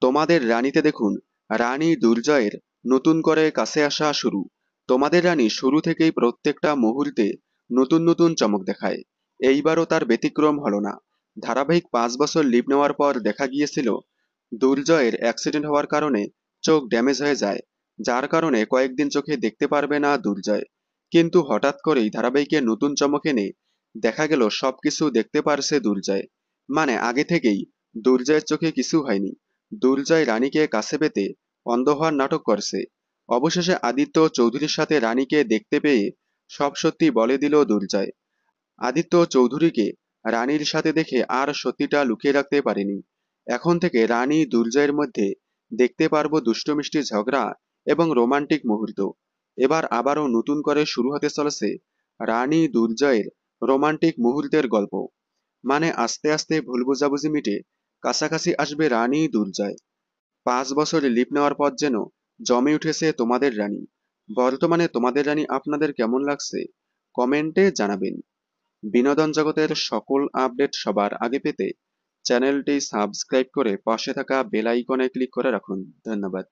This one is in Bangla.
তোমাদের রানীতে দেখুন, রানী দুর্জয়ের নতুন করে কাছে আসা শুরু। তোমাদের রানী শুরু থেকেই প্রত্যেকটা মুহূর্তে নতুন নতুন চমক দেখায়। এইবারও তার ব্যতিক্রম হলো না। ধারাবাহিক 5 বছর লিভ নেওয়ার পর দেখা গিয়েছিল দুর্জয়ের অ্যাক্সিডেন্ট হওয়ার কারণে চোখ ড্যামেজ হয়ে যায়, যার কারণে কয়েকদিন চোখে দেখতে পারবে না দুর্জয়। কিন্তু হঠাৎ করেই ধারাবাহিকে নতুন চমক এনে দেখা গেল সবকিছু দেখতে পারছে দুর্জয়। মানে আগে থেকেই দুর্জয়ের চোখে কিছু হয়নি। দুর্জয় রানীকে কাছে পেতে অন্ধ হওয়ার নাটক করছে। অবশেষে আদিত্য চৌধুরীর সাথে রানীকে দেখতে পেয়ে সব সত্যি বলে দিল দুর্জয়। আদিত্য চৌধুরীকে রানীর সাথে দেখে আর সত্যিটা লুকিয়ে রাখতে পারেনি। এখন থেকে রানী দুর্জয়ের মধ্যে দেখতে পারবো দুষ্টু মিষ্টি ঝগড়া এবং রোমান্টিক মুহূর্ত। এবার আবারও নতুন করে শুরু হতে চলেছে রানী দুর্জয়ের রোমান্টিক মুহূর্তের গল্প। মানে আস্তে আস্তে ভুল বোঝাবুঝি মিটে কাছাকাছি আসবে রানী দুর্জয়। 5 বছর লিভ নেওয়ার পর যেন জমে উঠেছে তোমাদের রানী। বর্তমানে তোমাদের রানী আপনাদের কেমন লাগছে কমেন্টে জানাবেন। বিনোদন জগতের সকল আপডেট সবার আগে পেতে চ্যানেলটি সাবস্ক্রাইব করে পাশে থাকা বেল আইকনে ক্লিক করে রাখুন। ধন্যবাদ।